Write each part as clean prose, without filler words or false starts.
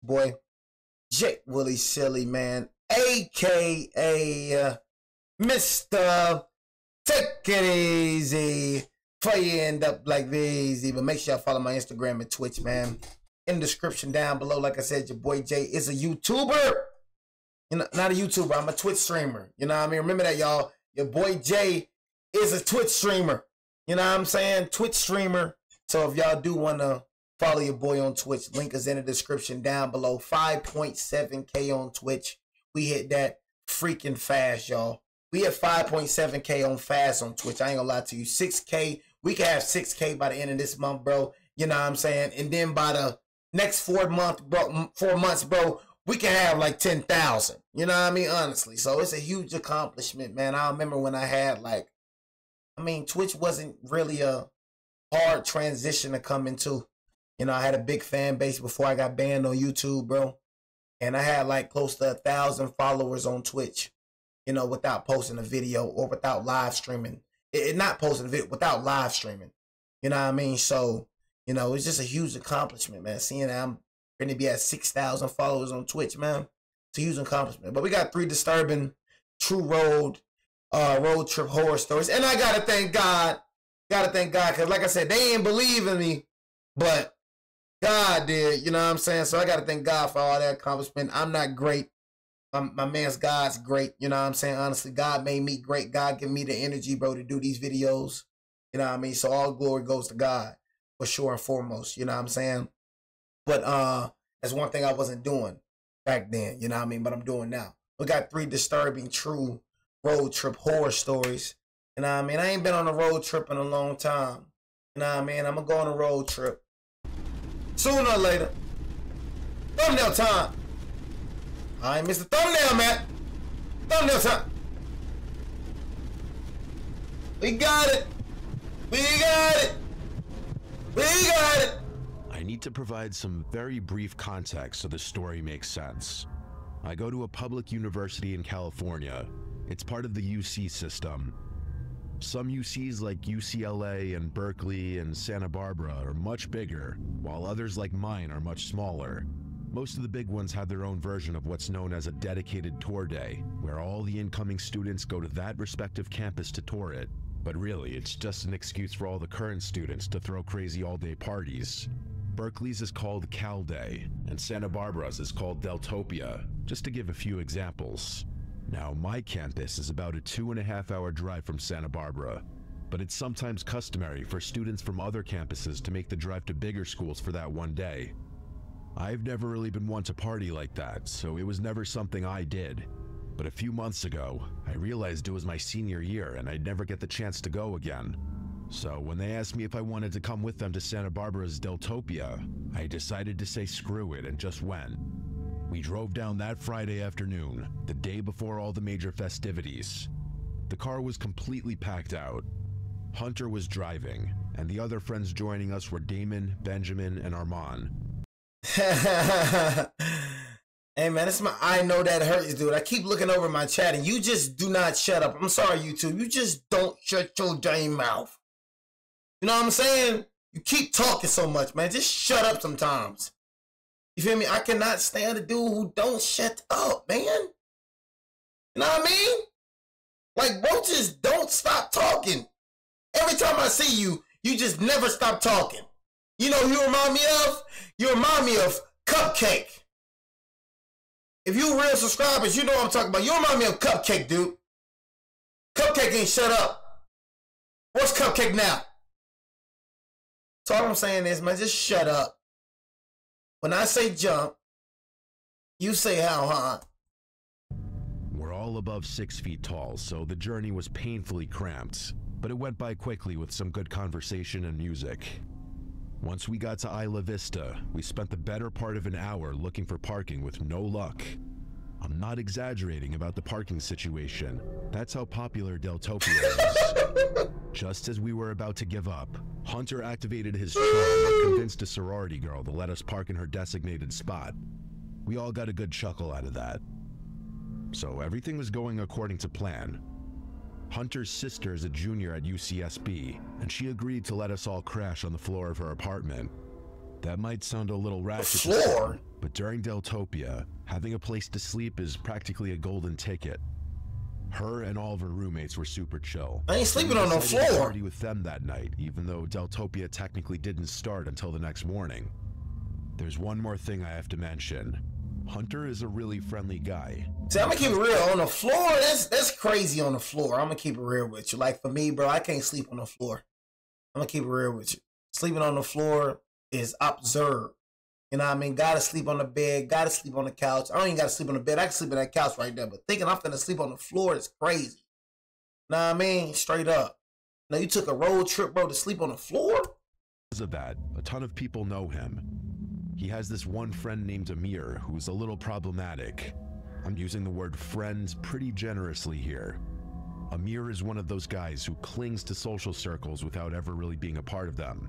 boy, Jake Willie Silly, man, aka Mr. Take It Easy. Before you end up like easy, but make sure y'all follow my Instagram and Twitch, man. In the description down below, like I said, your boy Jay is a YouTuber. You know, not a YouTuber, I'm a Twitch streamer. You know what I mean? Remember that, y'all. Your boy Jay is a Twitch streamer. You know what I'm saying? Twitch streamer. So if y'all do want to follow your boy on Twitch, link is in the description down below. 5.7K on Twitch. We hit that freaking fast, y'all. We have 5.7K on fast on Twitch. I ain't gonna lie to you. 6K. We can have 6K by the end of this month, bro. You know what I'm saying? And then by the next 4 months, bro, we can have like 10,000. You know what I mean? Honestly. So it's a huge accomplishment, man. I remember when I had Twitch wasn't really a hard transition to come into. You know, I had a big fan base before I got banned on YouTube, bro. And I had like close to 1,000 followers on Twitch, you know, without posting a video or without live streaming. Not posting a video, without live streaming. You know what I mean? So, you know, it's just a huge accomplishment, man. Seeing that I'm going to be at 6,000 followers on Twitch, man. It's a huge accomplishment. But we got 3 disturbing true road trip horror stories. And I got to thank God. Because like I said, they ain't believe in me. But God did. You know what I'm saying? So I got to thank God for all that accomplishment. I'm not great. My man's God's great. You know what I'm saying? Honestly, God made me great. God give me the energy, bro, to do these videos. You know what I mean? So all glory goes to God, for sure and foremost. You know what I'm saying? But that's one thing I wasn't doing back then. You know what I mean? But I'm doing now. We got 3 disturbing true road trip horror stories. You know what I mean? I ain't been on a road trip in a long time. You know what I mean? I'm going to go on a road trip. Sooner or later. Thumbnail time. I ain't missed the thumbnail, man. Thumbnail time. We got it. We got it. We got it. I need to provide some very brief context so the story makes sense. I go to a public university in California. It's part of the UC system. Some UCs like UCLA and Berkeley and Santa Barbara are much bigger, while others like mine are much smaller. Most of the big ones have their own version of what's known as a dedicated tour day, where all the incoming students go to that respective campus to tour it. But really, it's just an excuse for all the current students to throw crazy all-day parties. Berkeley's is called Cal Day, and Santa Barbara's is called Deltopia, just to give a few examples. Now, my campus is about a 2.5-hour drive from Santa Barbara, but it's sometimes customary for students from other campuses to make the drive to bigger schools for that one day. I've never really been one to party like that, so it was never something I did. But a few months ago, I realized it was my senior year and I'd never get the chance to go again. So when they asked me if I wanted to come with them to Santa Barbara's Deltopia, I decided to say screw it and just went. We drove down that Friday afternoon, the day before all the major festivities. The car was completely packed out. Hunter was driving, and the other friends joining us were Damon, Benjamin, and Armand. Hey man, it's my I know that hurts, dude. I keep looking over my chat and you just do not shut up. I'm sorry, YouTube. You just don't shut your damn mouth. You know what I'm saying? You keep talking so much, man. Just shut up sometimes. You feel me? I cannot stand a dude who don't shut up, man. You know what I mean? Like, bro, just don't stop talking. Every time I see you, you just never stop talking. You know who you remind me of? You remind me of Cupcake. If you real subscribers, you know what I'm talking about. You remind me of Cupcake, dude. Cupcake ain't shut up. What's Cupcake now? So all I'm saying is, man, just shut up. When I say jump, you say how high. We're all above 6 feet tall, so the journey was painfully cramped, but it went by quickly with some good conversation and music. Once we got to Isla Vista, we spent the better part of an hour looking for parking with no luck. I'm not exaggerating about the parking situation. That's how popular Deltopia is. Just as we were about to give up, Hunter activated his charm and convinced a sorority girl to let us park in her designated spot. We all got a good chuckle out of that. So everything was going according to plan. Hunter's sister is a junior at UCSB, and she agreed to let us all crash on the floor of her apartment. That might sound a little ratchet, floor? But during Deltopia, having a place to sleep is practically a golden ticket. Her and all of her roommates were super chill. I ain't sleeping on no decided to floor. party with them that night, even though Deltopia technically didn't start until the next morning. There's one more thing I have to mention. Hunter is a really friendly guy. See, I'm gonna keep it real. On the floor, that's crazy on the floor. I'm gonna keep it real with you. Like for me, bro, I can't sleep on the floor. I'm gonna keep it real with you. Sleeping on the floor is absurd. You know what I mean? Gotta sleep on the bed, gotta sleep on the couch. I don't even gotta sleep on the bed. I can sleep on that couch right there. But thinking I'm gonna sleep on the floor is crazy. Know what I mean? Straight up. Now you took a road trip, bro, to sleep on the floor? Because of that, a ton of people know him. He has this one friend named Amir who's a little problematic. I'm using the word friend pretty generously here. Amir is one of those guys who clings to social circles without ever really being a part of them.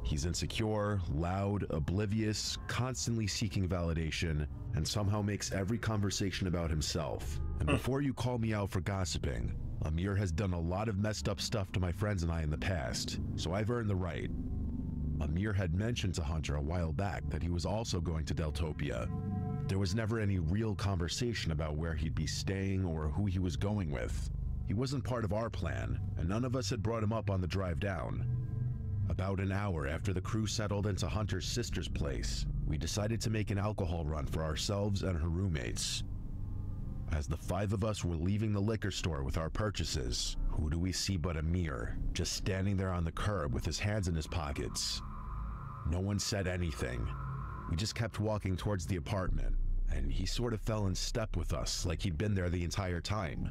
He's insecure, loud, oblivious, constantly seeking validation, and somehow makes every conversation about himself. And before you call me out for gossiping, Amir has done a lot of messed up stuff to my friends and I in the past, so I've earned the right. Amir had mentioned to Hunter a while back that he was also going to Deltopia. There was never any real conversation about where he'd be staying or who he was going with. He wasn't part of our plan, and none of us had brought him up on the drive down. About an hour after the crew settled into Hunter's sister's place, we decided to make an alcohol run for ourselves and her roommates. As the 5 of us were leaving the liquor store with our purchases, who do we see but Amir, just standing there on the curb with his hands in his pockets. No one said anything. We just kept walking towards the apartment, and he sort of fell in step with us like he'd been there the entire time.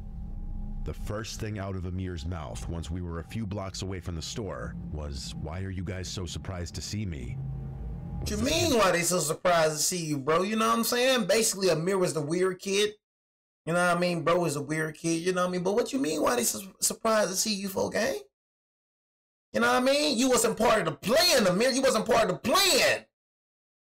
The first thing out of Amir's mouth once we were a few blocks away from the store was, "Why are you guys so surprised to see me?" What you mean why they so surprised to see you, bro? You know what I'm saying? Basically, Amir was the weird kid. You know what I mean? Bro was a weird kid, you know what I mean? But what you mean why they so surprised to see you, folk, gang? You know what I mean? You wasn't part of the plan, Amir. You wasn't part of the plan.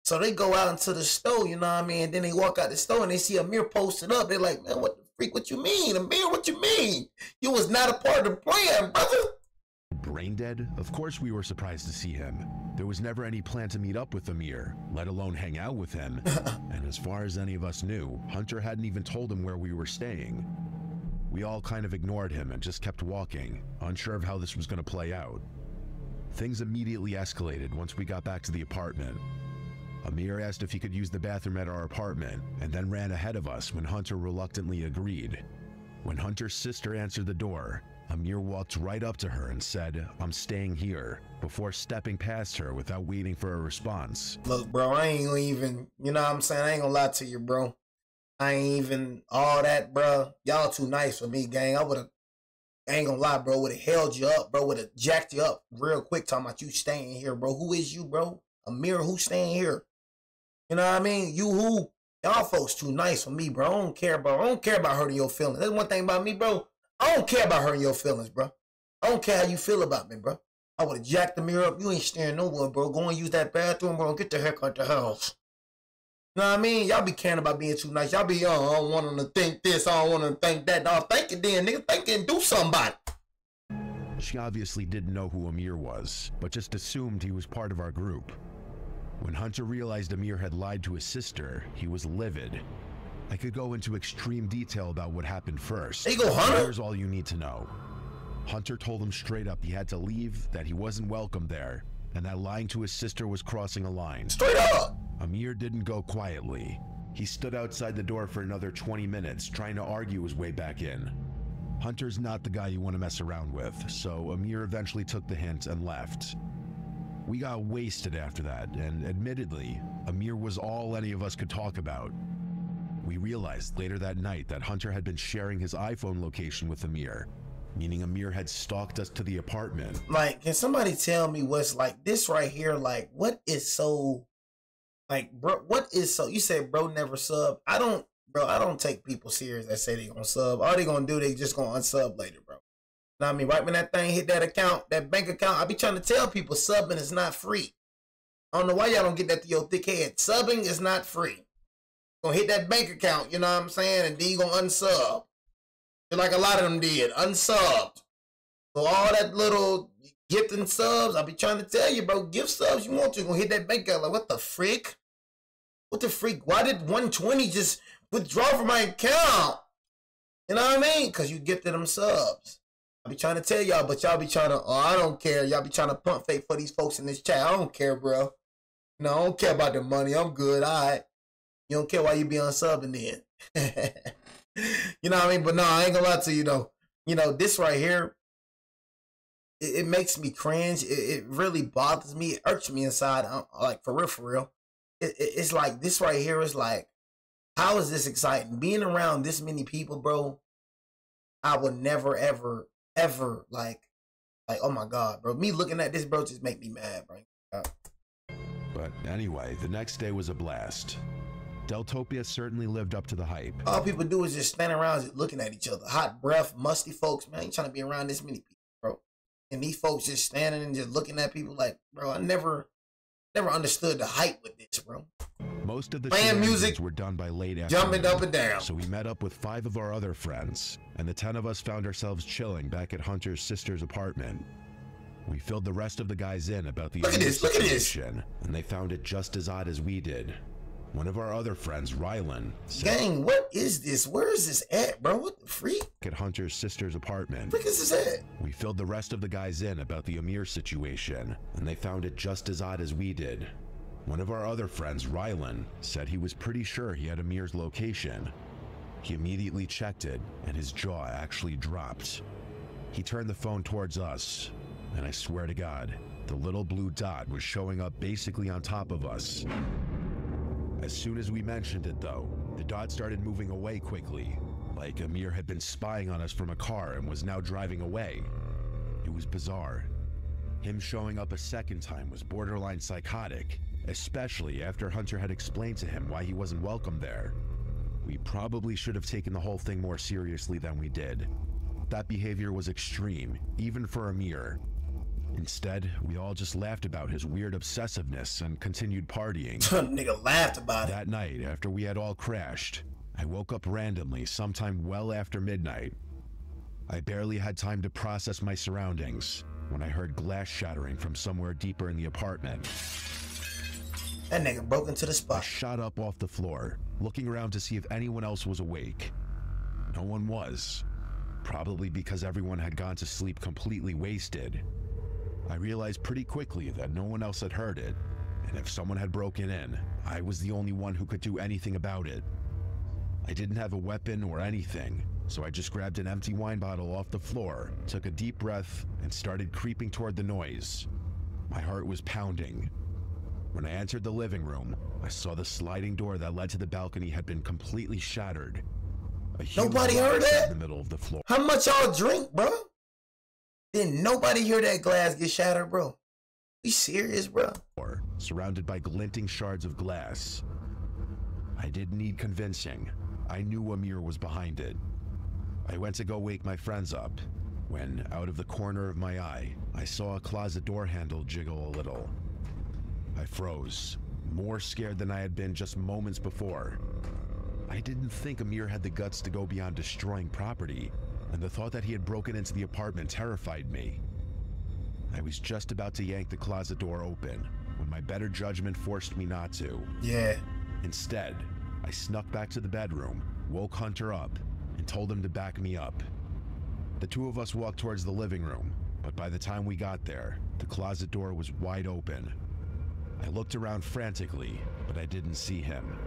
So they go out into the store, you know what I mean? And then they walk out the store and they see Amir posted up. They're like, man, what the freak? What you mean? Amir, what you mean? You was not a part of the plan, brother. Brain dead? Of course we were surprised to see him. There was never any plan to meet up with Amir, let alone hang out with him. And as far as any of us knew, Hunter hadn't even told him where we were staying. We all kind of ignored him and just kept walking, unsure of how this was going to play out. Things immediately escalated once we got back to the apartment. Amir asked if he could use the bathroom at our apartment, and then ran ahead of us when Hunter reluctantly agreed. When Hunter's sister answered the door, Amir walked right up to her and said, "I'm staying here," before stepping past her without waiting for a response. Look, bro, I ain't even, you know what I'm saying? I ain't gonna lie to you, bro. I ain't even all that, bro. Y'all too nice for me, gang. I ain't gonna lie, bro, would have held you up, bro, would have jacked you up real quick talking about you staying here, bro. Who is you, bro? Amir, who's staying here? You know what I mean? You who? Y'all folks too nice for me, bro. I don't care, bro. I don't care about hurting your feelings. That's one thing about me, bro. I don't care about hurting your feelings, bro. I don't care how you feel about me, bro. I would have jacked the mirror up. You ain't staring nowhere, bro. Go and use that bathroom, bro. Get the heck out the house. You know what I mean? Y'all be caring about being too nice. Y'all be, I don't want them to think this. I don't want them to think that. No, think it then, nigga. Think it and do somebody. She obviously didn't know who Amir was, but just assumed he was part of our group. When Hunter realized Amir had lied to his sister, he was livid. I could go into extreme detail about what happened first. There you go, Hunter. Here's all you need to know. Hunter told him straight up he had to leave, that he wasn't welcome there, and that lying to his sister was crossing a line. Straight up! Amir didn't go quietly. He stood outside the door for another 20 minutes, trying to argue his way back in. Hunter's not the guy you want to mess around with, so Amir eventually took the hint and left. We got wasted after that, and admittedly, Amir was all any of us could talk about. We realized later that night that Hunter had been sharing his iPhone location with Amir, meaning Amir had stalked us to the apartment. Like, can somebody tell me what's like this right here? Like, what is so, like, bro, what is so, you said bro never sub. I don't take people serious that say they gonna sub. All they gonna do, they just gonna unsub later, bro. Know what I mean? Right when that thing hit that account, that bank account, I be trying to tell people subbing is not free. I don't know why y'all don't get that to your thick head. Subbing is not free. Gonna hit that bank account, you know what I'm saying? And then you gonna unsub. Just like a lot of them did, unsubbed. So all that little gifting subs. I be trying to tell you, bro, gift subs you want to. Gonna hit that bank account like, what the frick? What the freak? Why did 120 just withdraw from my account? You know what I mean? Because you gifted them subs. I be trying to tell y'all, but y'all be trying to, oh, I don't care. Y'all be trying to pump fake for these folks in this chat. I don't care, bro. No, I don't care about the money. I'm good. All right. You don't care why you be unsubbing then. You know what I mean? But no, I ain't gonna lie to you though. You know, this right here, it makes me cringe. It really bothers me. It irks me inside. Like, for real. It's like, this right here is like, how is this exciting? Being around this many people, bro, I would never, ever, like, oh my God, bro. Me looking at this, bro, just make me mad, bro. But anyway, the next day was a blast. Deltopia certainly lived up to the hype. All people do is just stand around just looking at each other. Hot breath, musty folks, man. I ain't trying to be around this many people, bro. And these folks just standing and just looking at people like, bro, I never understood the hype with this, bro. Most of the playing music were done by late afternoon, jumping up and down. So we met up with 5 of our other friends, and the 10 of us found ourselves chilling back at Hunter's sister's apartment. We filled the rest of the guys in about the situation, and they found it just as odd as we did. One of our other friends, Rylan, said, "Gang, what is this? Where is this at, bro? What the freak?" At Hunter's sister's apartment. Where is this at? We filled the rest of the guys in about the Amir situation, and they found it just as odd as we did. One of our other friends, Rylan, said he was pretty sure he had Amir's location. He immediately checked it, and his jaw actually dropped. He turned the phone towards us, and I swear to God, the little blue dot was showing up basically on top of us. As soon as we mentioned it, though, the dot started moving away quickly, like Amir had been spying on us from a car and was now driving away. It was bizarre. Him showing up a second time was borderline psychotic, especially after Hunter had explained to him why he wasn't welcome there. We probably should have taken the whole thing more seriously than we did. That behavior was extreme, even for Amir. Instead, we all just laughed about his weird obsessiveness and continued partying. Nigga laughed about it. That night, after we had all crashed, I woke up randomly sometime well after midnight. I barely had time to process my surroundings when I heard glass shattering from somewhere deeper in the apartment. That nigga broke into the I spot. shot up off the floor, looking around to see if anyone else was awake. No one was, probably because everyone had gone to sleep completely wasted. I realized pretty quickly that no one else had heard it, and if someone had broken in, I was the only one who could do anything about it. I didn't have a weapon or anything, so I just grabbed an empty wine bottle off the floor, took a deep breath, and started creeping toward the noise. My heart was pounding. When I entered the living room, I saw the sliding door that led to the balcony had been completely shattered. Nobody heard that? In the middle of the floor. How much y'all drink, bro? Didn't nobody hear that glass get shattered, bro? Be serious, bro? Surrounded by glinting shards of glass. I didn't need convincing. I knew Amir was behind it. I went to go wake my friends up, when, out of the corner of my eye, I saw a closet door handle jiggle a little. I froze, more scared than I had been just moments before. I didn't think Amir had the guts to go beyond destroying property, and the thought that he had broken into the apartment terrified me. I was just about to yank the closet door open when my better judgment forced me not to. Yeah. Instead, I snuck back to the bedroom, woke Hunter up, and told him to back me up. The two of us walked towards the living room, but by the time we got there, the closet door was wide open. I looked around frantically, but I didn't see him.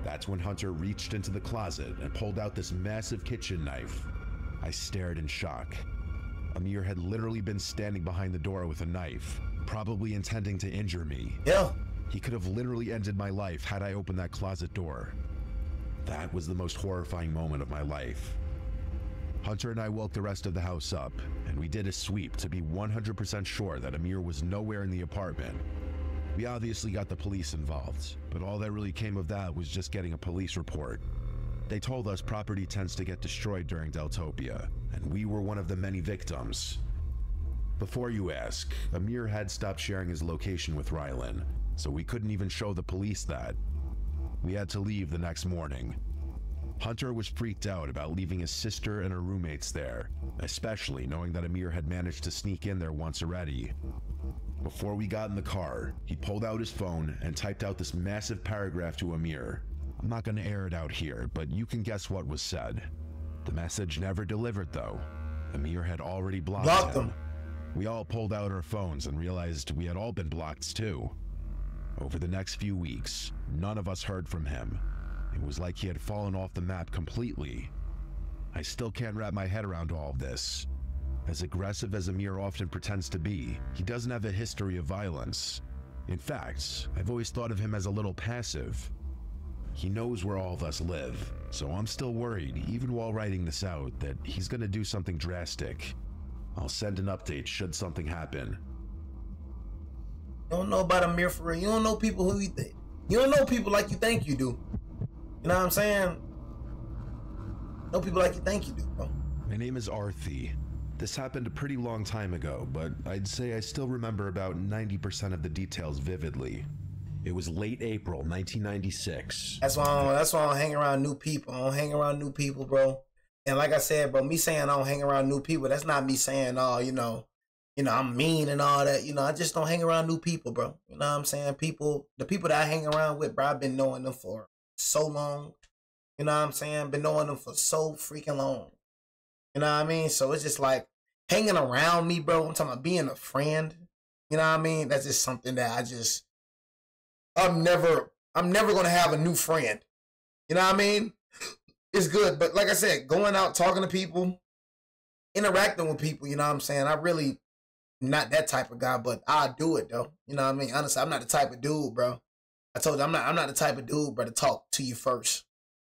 That's when Hunter reached into the closet and pulled out this massive kitchen knife. I stared in shock. Amir had literally been standing behind the door with a knife, probably intending to injure me. Yeah. He could have literally ended my life had I opened that closet door. That was the most horrifying moment of my life. Hunter and I woke the rest of the house up, and we did a sweep to be 100% sure that Amir was nowhere in the apartment. We obviously got the police involved, but all that really came of that was just getting a police report. They told us property tends to get destroyed during Deltopia, and we were one of the many victims. Before you ask, Amir had stopped sharing his location with Rylan, so we couldn't even show the police that. We had to leave the next morning. Hunter was freaked out about leaving his sister and her roommates there, especially knowing that Amir had managed to sneak in there once already. Before we got in the car, he pulled out his phone and typed out this massive paragraph to Amir. I'm not going to air it out here, but you can guess what was said. The message never delivered though. Amir had already blocked him. We all pulled out our phones and realized we had all been blocked too. Over the next few weeks, none of us heard from him. It was like he had fallen off the map completely. I still can't wrap my head around all of this. As aggressive as Amir often pretends to be, he doesn't have a history of violence. In fact, I've always thought of him as a little passive. He knows where all of us live, so I'm still worried, even while writing this out, that he's gonna do something drastic. I'll send an update should something happen. You don't know about Amir for real. You don't know people who you think. You don't know people like you think you do. You know what I'm saying? Know people like you think you do, bro. My name is Arthi. This happened a pretty long time ago, but I'd say I still remember about 90% of the details vividly. It was late April 1996. That's why I don't hang around new people. I don't hang around new people, bro. And like I said, bro, me saying I don't hang around new people, that's not me saying, oh, you know, I'm mean and all that. You know, I just don't hang around new people, bro. You know what I'm saying? The people that I hang around with, bro, I've been knowing them for so long. You know what I'm saying? Been knowing them for so freaking long. You know what I mean? So it's just like hanging around me, bro. I'm talking about being a friend. You know what I mean? That's just something that I'm never going to have a new friend. You know what I mean? It's good. But like I said, going out, talking to people, interacting with people, you know what I'm saying? I really not that type of guy, but I do it though. You know what I mean? Honestly, I'm not the type of dude, bro. I told you, I'm not the type of dude, bro, to talk to you first.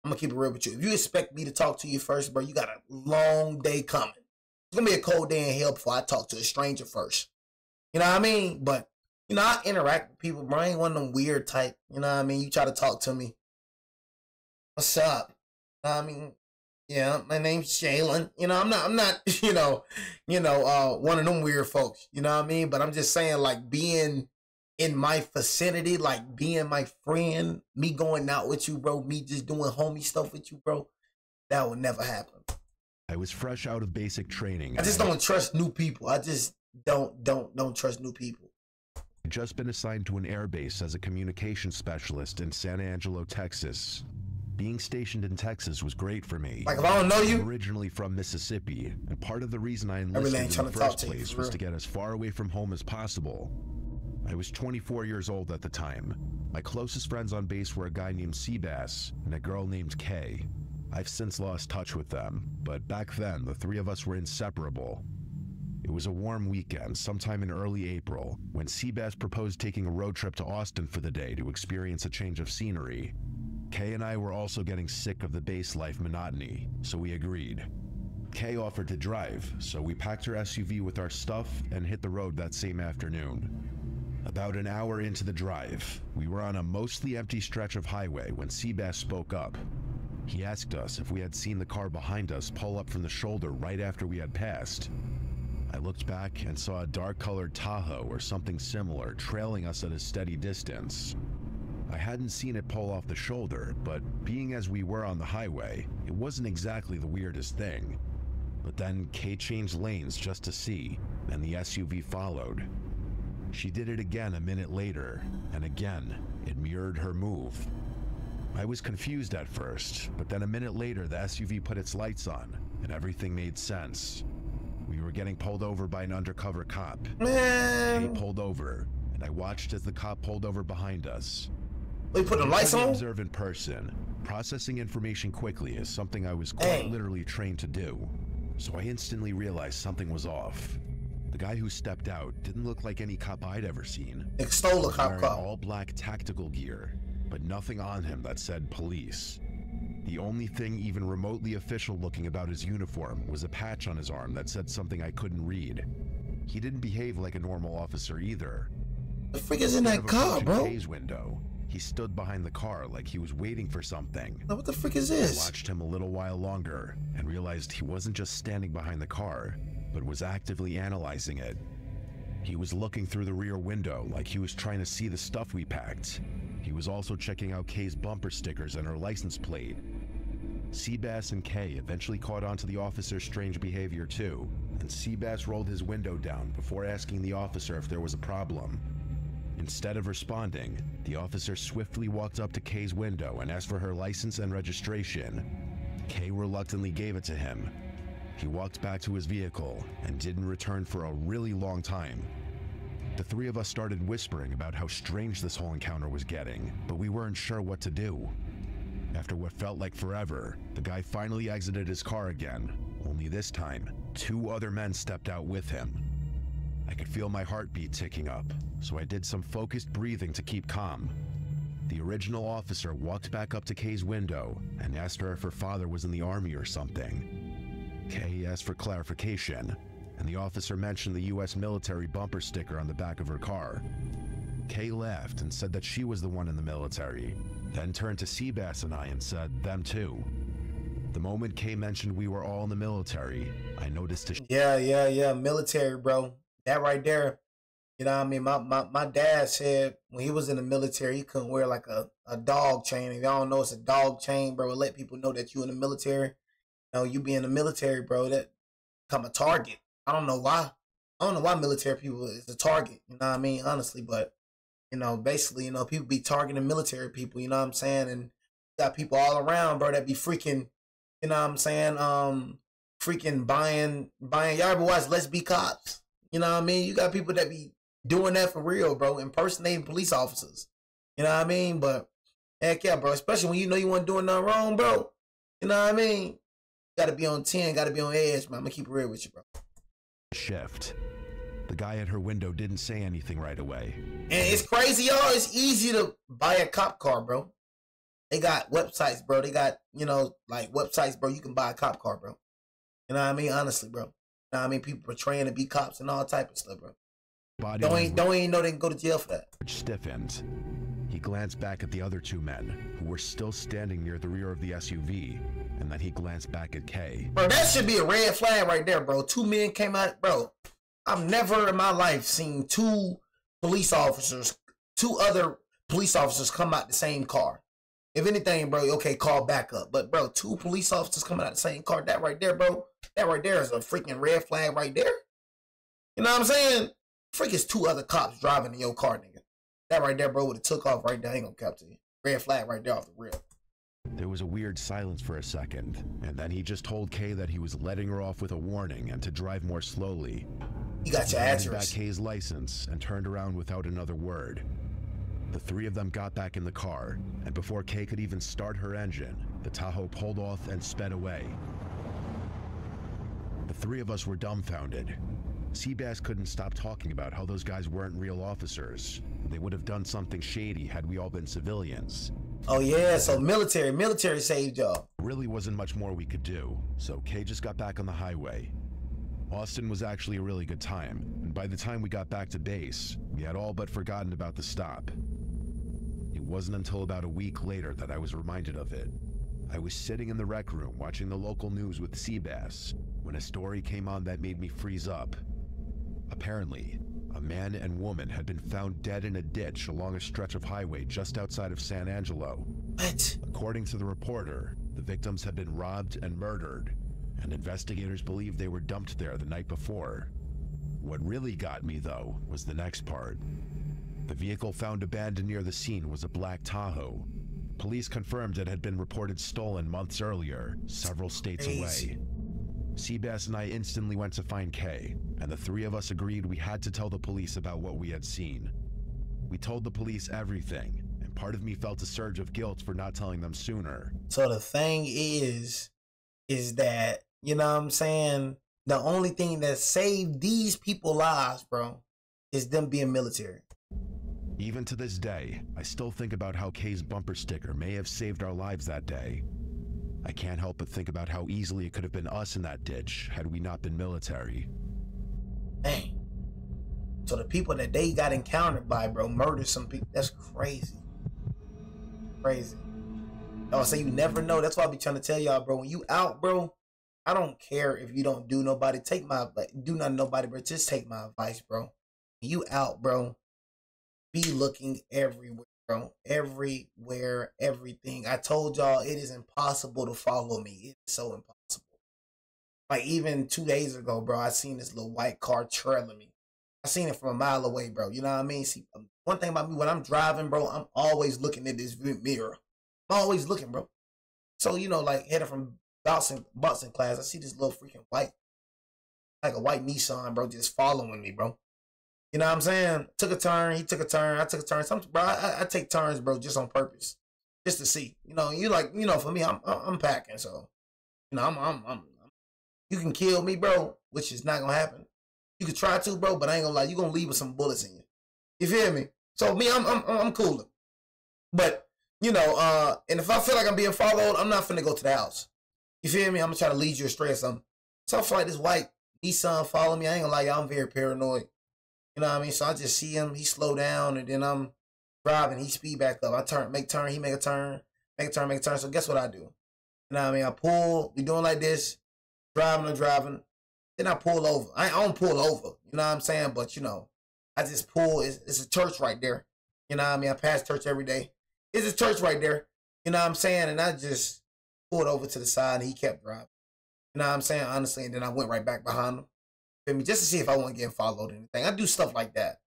I'm gonna keep it real with you. If you expect me to talk to you first, bro, you got a long day coming. It's gonna be a cold day in hell before I talk to a stranger first. You know what I mean? But, you know, I interact with people, bro. I ain't one of them weird type. You know what I mean? You try to talk to me. What's up? I mean, yeah, my name's Jalen. You know, I'm not, one of them weird folks. You know what I mean? But I'm just saying, like, being in my vicinity, like being my friend, me going out with you, bro, me just doing homie stuff with you, bro, that would never happen. I was fresh out of basic training. I just don't trust new people. I just don't trust new people. I'd just been assigned to an air base as a communication specialist in San Angelo, Texas. Being stationed in Texas was great for me. Like, if I don't know you? I'm originally from Mississippi, and part of the reason I enlisted in the first place was to get as far away from home as possible. I was 24 years old at the time. My closest friends on base were a guy named Seabass and a girl named Kay. I've since lost touch with them, but back then, the three of us were inseparable. It was a warm weekend, sometime in early April, when Seabass proposed taking a road trip to Austin for the day to experience a change of scenery. Kay and I were also getting sick of the base life monotony, so we agreed. Kay offered to drive, so we packed her SUV with our stuff and hit the road that same afternoon. About an hour into the drive, we were on a mostly empty stretch of highway when Seabass spoke up. He asked us if we had seen the car behind us pull up from the shoulder right after we had passed. I looked back and saw a dark-colored Tahoe or something similar trailing us at a steady distance. I hadn't seen it pull off the shoulder, but being as we were on the highway, it wasn't exactly the weirdest thing. But then Kay changed lanes just to see, and the SUV followed. She did it again a minute later, and again, it mirrored her move. I was confused at first, but then a minute later the SUV put its lights on, and everything made sense. We were getting pulled over by an undercover cop. He pulled over, and I watched as the cop pulled over behind us. They put the lights on? Observe in person. Processing information quickly is something I was quite literally trained to do, so I instantly realized something was off. The guy who stepped out didn't look like any cop I'd ever seen. They stole a cop car. All black tactical gear, but nothing on him that said police. The only thing even remotely official looking about his uniform was a patch on his arm that said something I couldn't read. He didn't behave like a normal officer either. The frick is in that car, bro? Kay's window. He stood behind the car like he was waiting for something. Now, what the frick is this? I watched him a little while longer and realized he wasn't just standing behind the car, but was actively analyzing it. He was looking through the rear window like he was trying to see the stuff we packed. He was also checking out Kay's bumper stickers and her license plate. Seabass and Kay eventually caught on to the officer's strange behavior too, and Seabass rolled his window down before asking the officer if there was a problem. Instead of responding, the officer swiftly walked up to Kay's window and asked for her license and registration. Kay reluctantly gave it to him. He walked back to his vehicle and didn't return for a really long time. The three of us started whispering about how strange this whole encounter was getting, but we weren't sure what to do. After what felt like forever, the guy finally exited his car again, only this time, 2 other men stepped out with him. I could feel my heartbeat ticking up, so I did some focused breathing to keep calm. The original officer walked back up to Kay's window and asked her if her father was in the army or something. Kay asked for clarification, and the officer mentioned the US military bumper sticker on the back of her car. Kay laughed and said that she was the one in the military, then turned to Seabass and I and said, them too. The moment Kay mentioned we were all in the military, I noticed a Yeah, military, bro. That right there, you know what I mean? My dad said when he was in the military, he couldn't wear like a dog chain. If y'all don't know, it's a dog chain, bro. It let people know that you in the military. You know, you be in the military, bro, that become a target. I don't know why. I don't know why military people is a target, you know what I mean? Honestly, but, you know, basically, you know, people be targeting military people, you know what I'm saying? And you got people all around, bro, that be freaking, you know what I'm saying? Freaking buying, y'all ever watch Let's Be Cops? You know what I mean? You got people that be doing that for real, bro, impersonating police officers. You know what I mean? But heck yeah, bro, especially when you know you weren't doing nothing wrong, bro. You know what I mean? Gotta be on 10, gotta be on edge, man. I'm gonna keep it real with you, bro. shift. The guy at her window didn't say anything right away. And it's crazy, y'all. It's easy to buy a cop car, bro. They got websites, bro. They got, you know, like websites, bro. You can buy a cop car, bro. You know what I mean? Honestly, bro. You know what I mean? People portraying to be cops and all type of stuff, bro. Don't even know they can go to jail for that. Stiffened. He glanced back at the other 2 men, who were still standing near the rear of the SUV, and then he glanced back at Kay. Bro, that should be a red flag right there, bro. 2 men came out, bro. I've never in my life seen 2 police officers, 2 other police officers come out the same car. If anything, bro, okay, call backup. But, bro, 2 police officers coming out the same car, that right there, bro, that right there is a freaking red flag right there. You know what I'm saying? Freak is 2 other cops driving in your car, nigga. That right there, bro, would have took off right there. I ain't gonna cap to you. Red flag right there off the rip. There was a weird silence for a second, and then he just told Kay that he was letting her off with a warning and to drive more slowly. You got your address. He handed back Kay's license and turned around without another word. The 3 of them got back in the car, and before Kay could even start her engine, the Tahoe pulled off and sped away. The 3 of us were dumbfounded. Seabass couldn't stop talking about how those guys weren't real officers. They would have done something shady had we all been civilians. Oh yeah, so military saved y'all. Really wasn't much more we could do, so Kay just got back on the highway. Austin was actually a really good time, and by the time we got back to base, we had all but forgotten about the stop. It wasn't until about a week later that I was reminded of it. I was sitting in the rec room watching the local news with Seabass when a story came on that made me freeze up. Apparently, a man and woman had been found dead in a ditch along a stretch of highway just outside of San Angelo. What? According to the reporter, the victims had been robbed and murdered, and investigators believe they were dumped there the night before. What really got me, though, was the next part. The vehicle found abandoned near the scene was a black Tahoe. Police confirmed it had been reported stolen months earlier, several states away. Seabass and I instantly went to find Kay, and the 3 of us agreed we had to tell the police about what we had seen. We told the police everything, and part of me felt a surge of guilt for not telling them sooner. So the thing is that, you know what I'm saying, the only thing that saved these people lives, bro, is them being military. Even to this day, I still think about how Kay's bumper sticker may have saved our lives that day. I can't help but think about how easily it could have been us in that ditch had we not been military. Dang. So the people that they got encountered by, bro, murdered some people. That's crazy. Crazy. Oh, so you never know. That's why I be trying to tell y'all, bro. When you out, bro, I don't care if you don't do nobody. Do nothing nobody, bro. Just take my advice, bro. When you out, bro, be looking everywhere. bro. Everywhere, everything. I told y'all it is impossible to follow me. It's so impossible. Like even 2 days ago, bro, I seen this little white car trailing me. I seen it from a mile away, bro. You know what I mean? See, one thing about me, when I'm driving, bro, I'm always looking at this mirror. I'm always looking, bro. So, you know, like heading from boxing class, I see this little freaking white, like a white Nissan, bro, just following me, bro. You know what I'm saying? Took a turn, he took a turn, I took a turn. Bro, I take turns, bro, just on purpose, just to see. You know, you like, you know, for me, I'm packing, so you know, I'm you can kill me, bro, which is not gonna happen. You could try to, bro, but I ain't gonna lie, you gonna leave with some bullets in you. You feel me? So me, I'm cooler. But you know, and if I feel like I'm being followed, I'm not finna go to the house. You feel me? I'm gonna try to lead you astray or something. So I feel like this white Nissan follow me. I ain't gonna lie, y'all, I'm very paranoid. You know what I mean? So I just see him, he slow down, and then I'm driving, he speed back up. I turn, make turn, he make a turn, make a turn, make a turn. So guess what I do? You know what I mean? I pull, we doing like this, driving. Then I pull over. I don't pull over, you know what I'm saying? But you know, I just pull, it's a church right there. You know what I mean? I pass church every day. It's a church right there. You know what I'm saying? And I just pulled over to the side and he kept driving. You know what I'm saying? Honestly, and then I went right back behind him. Just to see if I wasn't getting followed or anything. I do stuff like that.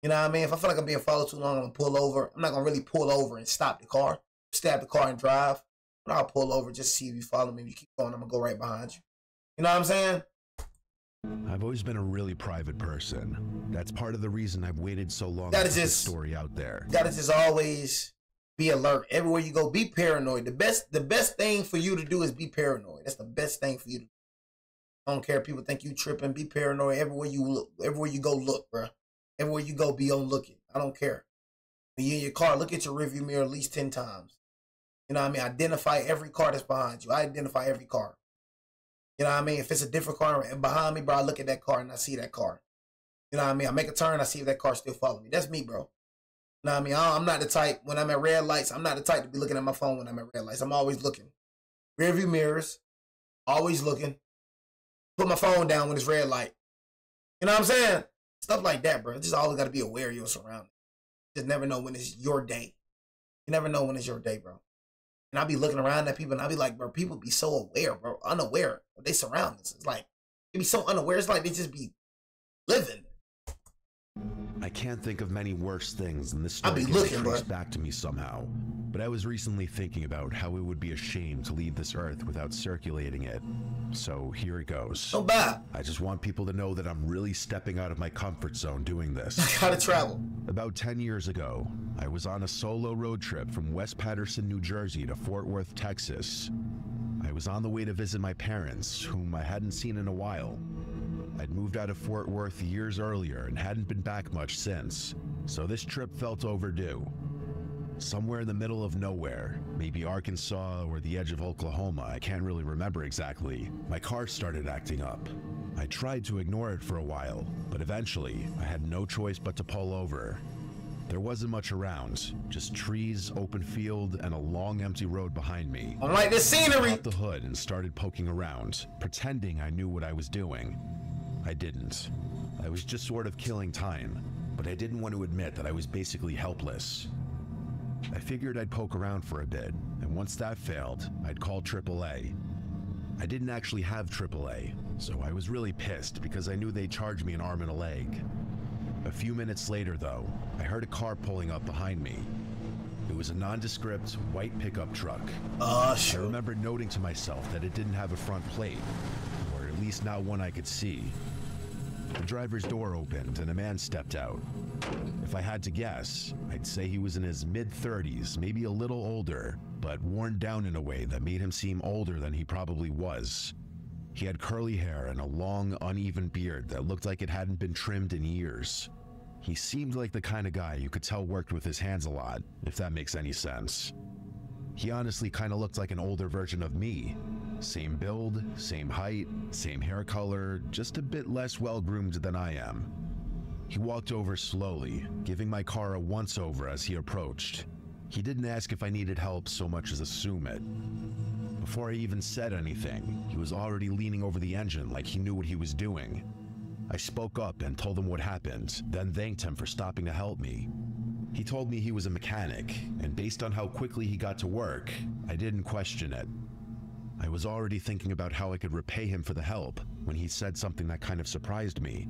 You know what I mean? If I feel like I'm being followed too long, I'm going to pull over. I'm not going to really pull over and stop the car, stab the car and drive. But I'll pull over just to see if you follow me. If you keep going, I'm going to go right behind you. You know what I'm saying? I've always been a really private person. That's part of the reason I've waited so long to put put this story out there. Gotta just always be alert. Everywhere you go, be paranoid. The best thing for you to do is be paranoid. That's the best thing for you to do. I don't care if people think you tripping. Be paranoid. Everywhere you look, everywhere you go, look, bro. Everywhere you go, be on looking. I don't care. When you're in your car, look at your rearview mirror at least 10 times. You know what I mean? Identify every car that's behind you. I identify every car. You know what I mean? If it's a different car behind me, bro, I look at that car and I see that car. You know what I mean? I make a turn, I see if that car still following me. That's me, bro. You know what I mean? I'm not the type, when I'm at red lights, I'm not the type to be looking at my phone when I'm at red lights. I'm always looking. Rearview mirrors, always looking. Put my phone down when it's red light. You know what I'm saying? Stuff like that, bro. Just always got to be aware of your surroundings. Just never know when it's your day. You never know when it's your day, bro. And I be looking around at people and I be like, bro, people be so aware, bro, unaware of their surroundings. It's like, they be so unaware. It's like they just be living. I can't think of many worse things than this story gets traced back to me somehow. But I was recently thinking about how it would be a shame to leave this earth without circulating it. So here it goes. Oh, bad. I just want people to know that I'm really stepping out of my comfort zone doing this. I gotta travel. About 10 years ago, I was on a solo road trip from West Patterson, New Jersey to Fort Worth, Texas. I was on the way to visit my parents, whom I hadn't seen in a while. I'd moved out of Fort Worth years earlier and hadn't been back much since, so this trip felt overdue. Somewhere in the middle of nowhere, maybe Arkansas or the edge of Oklahoma, I can't really remember exactly, my car started acting up. I tried to ignore it for a while, but eventually I had no choice but to pull over. There wasn't much around, just trees, open field, and a long empty road behind me. I like this scenery. I popped the hood and started poking around, pretending I knew what I was doing. I didn't. I was just sort of killing time, but I didn't want to admit that I was basically helpless. I figured I'd poke around for a bit, and once that failed, I'd call AAA. I didn't actually have AAA, so I was really pissed because I knew they'd charge me an arm and a leg. A few minutes later, though, I heard a car pulling up behind me. It was a nondescript, white pickup truck. I remember noting to myself that it didn't have a front plate, or at least not one I could see. The driver's door opened and a man stepped out. If I had to guess, I'd say he was in his mid-30s, maybe a little older, but worn down in a way that made him seem older than he probably was. He had curly hair and a long, uneven beard that looked like it hadn't been trimmed in years. He seemed like the kind of guy you could tell worked with his hands a lot, if that makes any sense. He honestly kind of looked like an older version of me. Same build, same height, same hair color, just a bit less well-groomed than I am. He walked over slowly, giving my car a once-over as he approached. He didn't ask if I needed help so much as assume it. Before I even said anything, he was already leaning over the engine like he knew what he was doing. I spoke up and told him what happened, then thanked him for stopping to help me. He told me he was a mechanic, and based on how quickly he got to work, I didn't question it. I was already thinking about how I could repay him for the help when he said something that kind of surprised me.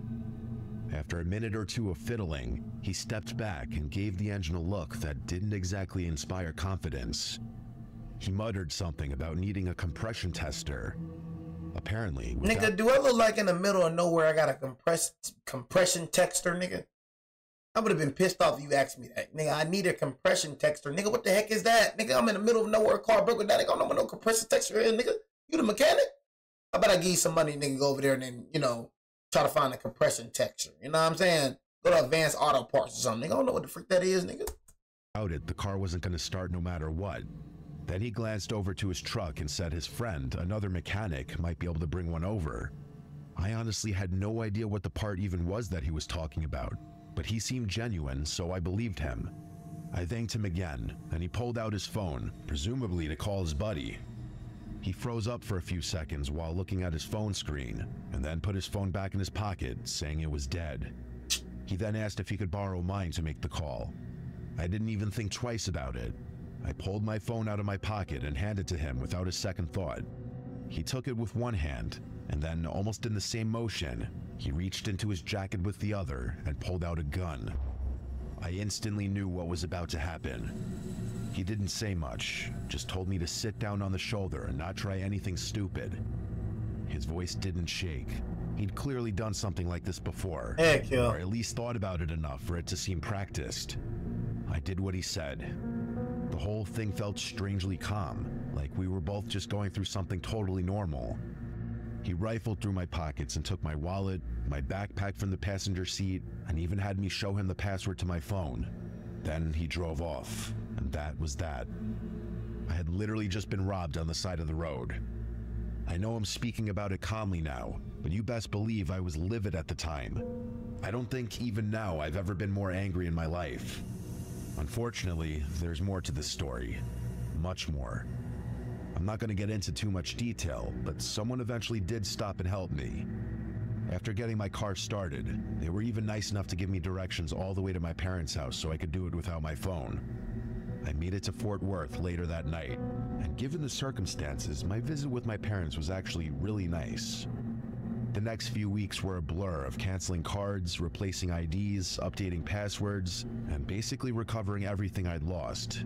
After a minute or two of fiddling, he stepped back and gave the engine a look that didn't exactly inspire confidence. He muttered something about needing a compression tester. Apparently, nigga, do I look like in the middle of nowhere I got a compression texter, nigga? I would have been pissed off if you asked me that. Nigga, I need a compression texter. Nigga, what the heck is that? Nigga, I'm in the middle of nowhere, car broke down. Nigga, I don't know what no compression texter is, nigga. You the mechanic? I bet I give you some money, nigga, go over there and then, you know, try to find a compression texture. You know what I'm saying? Go to Advanced Auto Parts or something. Nigga, I don't know what the freak that is, nigga. The car wasn't going to start no matter what. Then he glanced over to his truck and said his friend, another mechanic, might be able to bring one over. I honestly had no idea what the part even was that he was talking about, but he seemed genuine, so I believed him. I thanked him again, and he pulled out his phone, presumably to call his buddy. He froze up for a few seconds while looking at his phone screen, and then put his phone back in his pocket, saying it was dead. He then asked if he could borrow mine to make the call. I didn't even think twice about it. I pulled my phone out of my pocket and handed it to him without a second thought. He took it with one hand, and then, almost in the same motion, he reached into his jacket with the other and pulled out a gun. I instantly knew what was about to happen. He didn't say much, just told me to sit down on the shoulder and not try anything stupid. His voice didn't shake. He'd clearly done something like this before, Heck yeah. or at least thought about it enough for it to seem practiced. I did what he said. The whole thing felt strangely calm, like we were both just going through something totally normal. He rifled through my pockets and took my wallet, my backpack from the passenger seat, and even had me show him the password to my phone. Then he drove off, and that was that. I had literally just been robbed on the side of the road. I know I'm speaking about it calmly now, but you best believe I was livid at the time. I don't think even now I've ever been more angry in my life. Unfortunately, there's more to this story. Much more. I'm not going to get into too much detail, but someone eventually did stop and help me. After getting my car started, they were even nice enough to give me directions all the way to my parents' house so I could do it without my phone. I made it to Fort Worth later that night, and given the circumstances, my visit with my parents was actually really nice. The next few weeks were a blur of canceling cards, replacing IDs, updating passwords, and basically recovering everything I'd lost.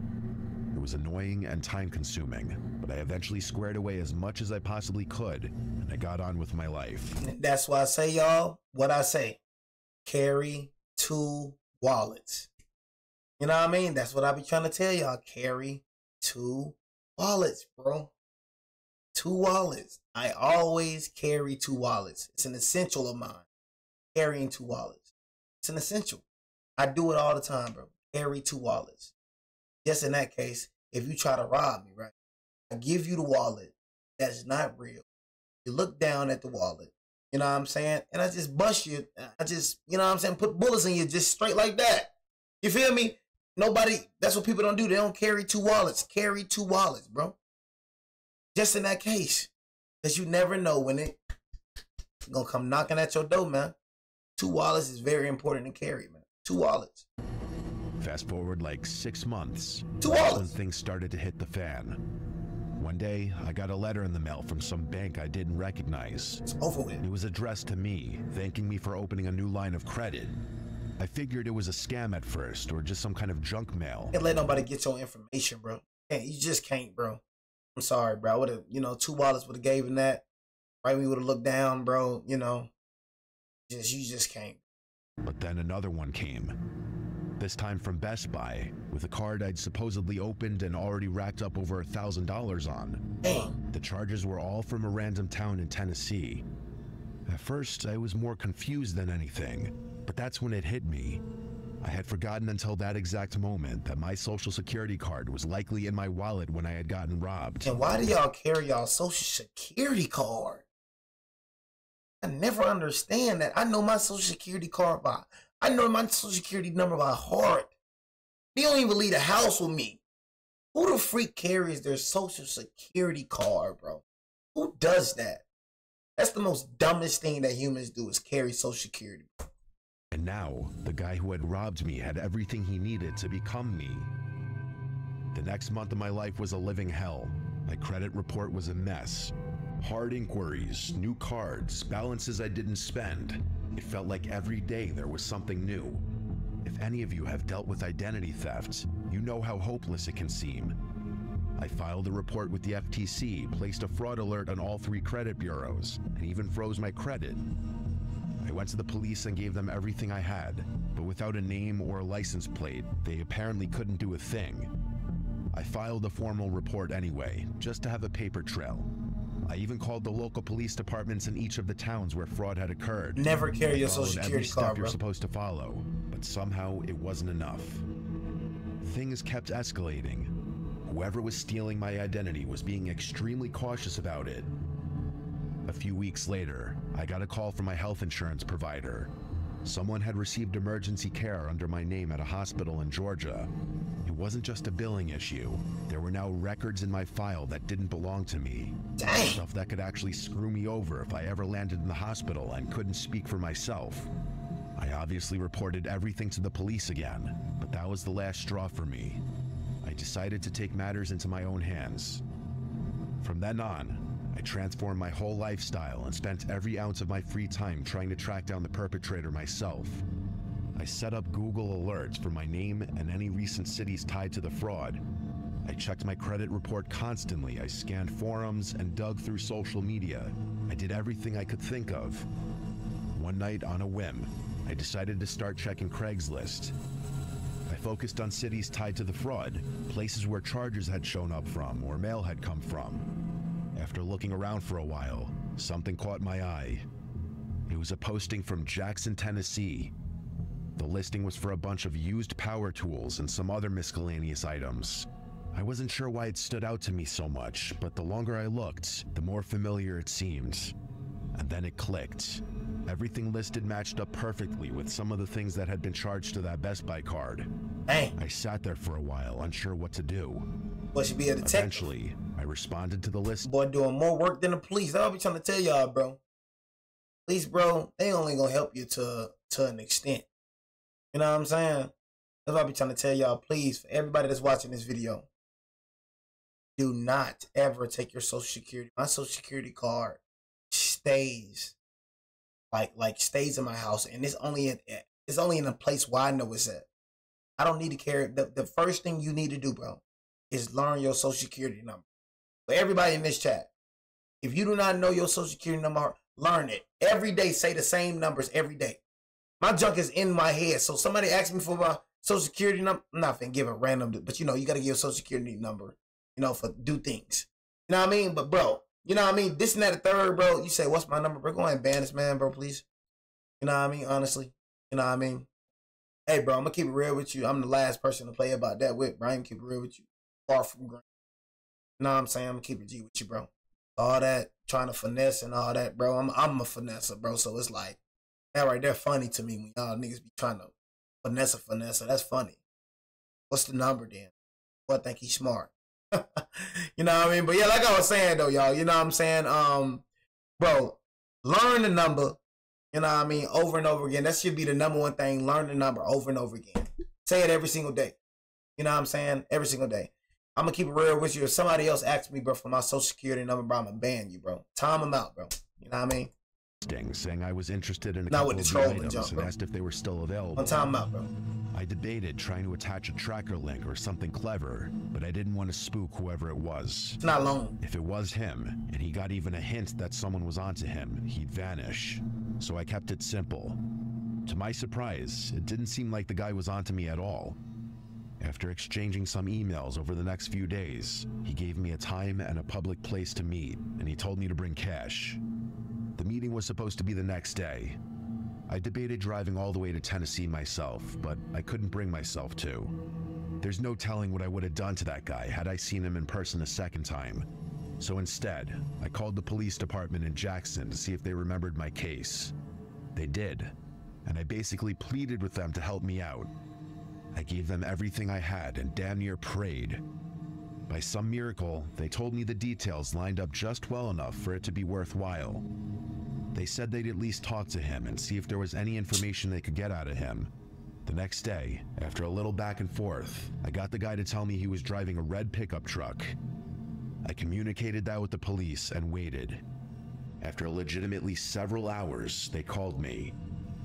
It was annoying and time-consuming, but I eventually squared away as much as I possibly could, and I got on with my life. That's why I say, y'all, what I say. Carry 2 wallets. You know what I mean? That's what I be trying to tell y'all. Carry 2 wallets, bro. 2 wallets. I always carry 2 wallets. It's an essential of mine. Carrying 2 wallets. It's an essential. I do it all the time, bro. Carry 2 wallets. Just in that case, if you try to rob me, right? I give you the wallet that's not real. You look down at the wallet. You know what I'm saying? And I just bust you. I just, you know what I'm saying? Put bullets in you just straight like that. You feel me? Nobody, that's what people don't do. They don't carry 2 wallets. Carry 2 wallets, bro. Just in that case. Because you never know when it's going to come knocking at your door, man. 2 wallets is very important to carry, man. 2 wallets. Fast forward like 6 months. 2 That's when wallets. things started to hit the fan. One day, I got a letter in the mail from some bank I didn't recognize. It's over with. It was addressed to me, thanking me for opening a new line of credit. I figured it was a scam at first, or just some kind of junk mail. Can't let nobody get your information, bro. You just can't, bro. I'm sorry, bro. I would have, 2 wallets would have gave him that. Right when you would have looked down, bro, you just can't. But then another one came. This time from Best Buy, with a card I'd supposedly opened and already racked up over $1,000 on. Damn. The charges were all from a random town in Tennessee. At first, I was more confused than anything, but that's when it hit me. I had forgotten until that exact moment that my social security card was likely in my wallet when I had gotten robbed. And why do y'all carry y'all social security card? I never understand that. I know my social security card I know my social security number by heart. They don't even leave the house with me. Who the freak carries their social security card, bro? Who does that? That's the most dumbest thing that humans do is carry social security. And now, the guy who had robbed me had everything he needed to become me. The next month of my life was a living hell. My credit report was a mess. Hard inquiries, new cards, balances I didn't spend. It felt like every day there was something new. If any of you have dealt with identity theft, you know how hopeless it can seem. I filed a report with the FTC, placed a fraud alert on all 3 credit bureaus, and even froze my credit. I went to the police and gave them everything I had, but without a name or a license plate, they apparently couldn't do a thing. I filed a formal report anyway, just to have a paper trail. I even called the local police departments in each of the towns where fraud had occurred. Never carry your social security card, bro. You're supposed to follow, but somehow it wasn't enough. Things kept escalating. Whoever was stealing my identity was being extremely cautious about it. A few weeks later, I got a call from my health insurance provider. Someone had received emergency care under my name at a hospital in Georgia. It wasn't just a billing issue. There were now records in my file that didn't belong to me. Dang. Stuff that could actually screw me over if I ever landed in the hospital and couldn't speak for myself. I obviously reported everything to the police again, but that was the last straw for me. I decided to take matters into my own hands. From then on, I transformed my whole lifestyle and spent every ounce of my free time trying to track down the perpetrator myself. I set up Google alerts for my name and any recent cities tied to the fraud. I checked my credit report constantly. I scanned forums and dug through social media. I did everything I could think of. One night, on a whim, I decided to start checking Craigslist. I focused on cities tied to the fraud, places where charges had shown up from or mail had come from. After looking around for a while, something caught my eye. It was a posting from Jackson, Tennessee. The listing was for a bunch of used power tools and some other miscellaneous items. I wasn't sure why it stood out to me so much, but the longer I looked, the more familiar it seemed. And then it clicked. Everything listed matched up perfectly with some of the things that had been charged to that Best Buy card. Hey. I sat there for a while, unsure what to do. Boy should be a detective. Eventually, I responded to the list. Boy doing more work than the police. I'll be trying to tell y'all, bro. Police, bro, they only gonna help you to an extent. You know what I'm saying? That's what I'll be trying to tell y'all. Please, for everybody that's watching this video, do not ever take your social security. My social security card stays stays in my house, and it's only in a place where I know it's at. I don't need to carry it. The first thing you need to do, bro, is learn your social security number. For everybody in this chat, if you do not know your social security number, learn it. Every day, say the same numbers every day. My junk is in my head, so somebody asks me for my social security number, I'm not finna give a random, but you know, you gotta give your social security number, you know, for do things. You know what I mean? But bro, you know what I mean? This and that, the third, bro. You say, what's my number, bro? Go ahead and ban this man, bro, please. You know what I mean? Honestly, you know what I mean? Hey, bro, I'm gonna keep it real with you. I'm the last person to play about that with, bro. I'm gonna keep it real with you. Far from green. You know what I'm saying? I'm gonna keep it G with you, bro. All that trying to finesse and all that, bro. I'm a finesser, bro. So it's like that right there funny to me when y'all niggas be trying to finesse. That's funny. What's the number then? Well, I think he's smart. You know what I mean? But yeah, like I was saying though, y'all, you know what I'm saying? Bro, learn the number, you know what I mean, over and over again. That should be the number one thing. Learn the number over and over again. Say it every single day. You know what I'm saying? Every single day. I'm gonna keep it real with you. If somebody else asks me, bro, for my social security number, bro, I'm gonna ban you, bro. Time them out, bro. You know what I mean? Saying I was interested in a Not couple with the of the trolling items junk, and bro. asked if they were still available. I'm time out, bro. I debated trying to attach a tracker link or something clever, but I didn't want to spook whoever it was. It's not long. If it was him, and he got even a hint that someone was onto him, he'd vanish. So I kept it simple. To my surprise, it didn't seem like the guy was onto me at all. After exchanging some emails over the next few days, he gave me a time and a public place to meet, and he told me to bring cash. The meeting was supposed to be the next day. I debated driving all the way to Tennessee myself, but I couldn't bring myself to. There's no telling what I would have done to that guy had I seen him in person a second time. So instead, I called the police department in Jackson to see if they remembered my case. They did, and I basically pleaded with them to help me out. I gave them everything I had and damn near prayed. By some miracle, they told me the details lined up just well enough for it to be worthwhile. They said they'd at least talk to him and see if there was any information they could get out of him. The next day, after a little back and forth, I got the guy to tell me he was driving a red pickup truck. I communicated that with the police and waited. After legitimately several hours, they called me.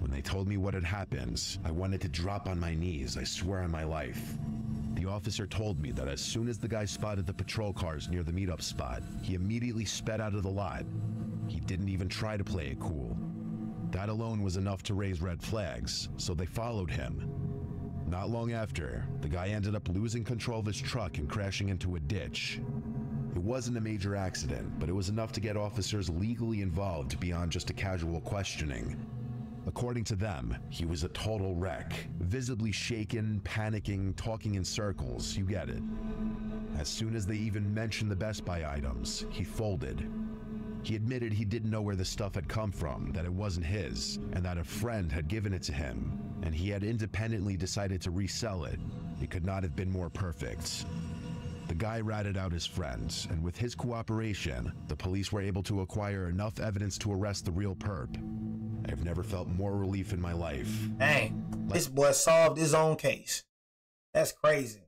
When they told me what had happened, I wanted to drop on my knees, I swear on my life. The officer told me that as soon as the guy spotted the patrol cars near the meetup spot, he immediately sped out of the lot. He didn't even try to play it cool. That alone was enough to raise red flags, so they followed him. Not long after, the guy ended up losing control of his truck and crashing into a ditch. It wasn't a major accident, but it was enough to get officers legally involved beyond just a casual questioning. According to them, he was a total wreck, visibly shaken, panicking, talking in circles, you get it. As soon as they even mentioned the Best Buy items, he folded. He admitted he didn't know where the stuff had come from, that it wasn't his, and that a friend had given it to him, and he had independently decided to resell it. It could not have been more perfect. The guy ratted out his friends, and with his cooperation, the police were able to acquire enough evidence to arrest the real perp. I've never felt more relief in my life. Dang, this boy solved his own case. That's crazy.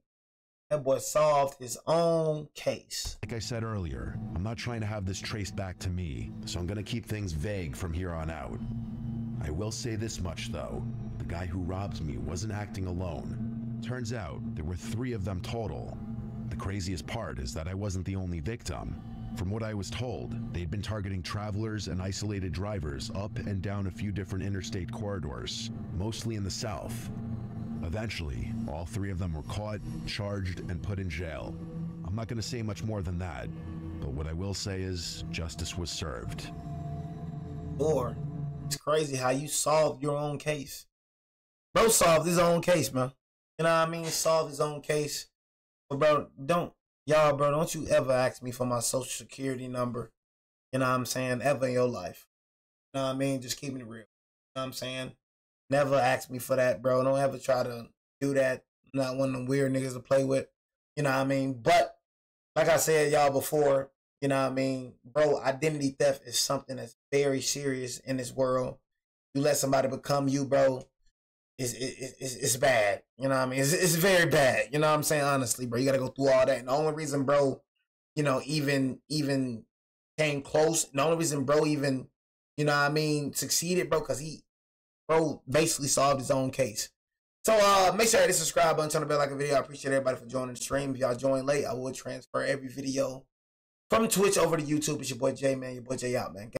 That boy solved his own case. Like I said earlier, I'm not trying to have this traced back to me, so I'm gonna keep things vague from here on out. I will say this much though, the guy who robbed me wasn't acting alone. Turns out, there were 3 of them total. The craziest part is that I wasn't the only victim. From what I was told, they'd been targeting travelers and isolated drivers up and down a few different interstate corridors, mostly in the south. Eventually, all 3 of them were caught, charged, and put in jail. I'm not going to say much more than that, but what I will say is justice was served. Boy, it's crazy how you solved your own case. Bro solved his own case, man. You know what I mean? Solved his own case. But bro, don't you ever ask me for my social security number. You know what I'm saying? Ever in your life. You know what I mean? Just keeping it real. You know what I'm saying? Never ask me for that, bro. Don't ever try to do that. I'm not one of them weird niggas to play with. You know what I mean? But like I said, y'all, before, you know what I mean? Bro, identity theft is something that's very serious in this world. You let somebody become you, bro, it's bad. You know what I mean? It's very bad. You know what I'm saying? Honestly, bro, you got to go through all that. And the only reason, bro, you know, even came close, the only reason bro even, you know what I mean, succeeded, bro, because bro basically solved his own case. So make sure to hit the subscribe button, turn the bell like a video. I appreciate everybody for joining the stream. If y'all join late, I will transfer every video from Twitch over to YouTube. It's your boy Jay, man. Your boy Jay out, man.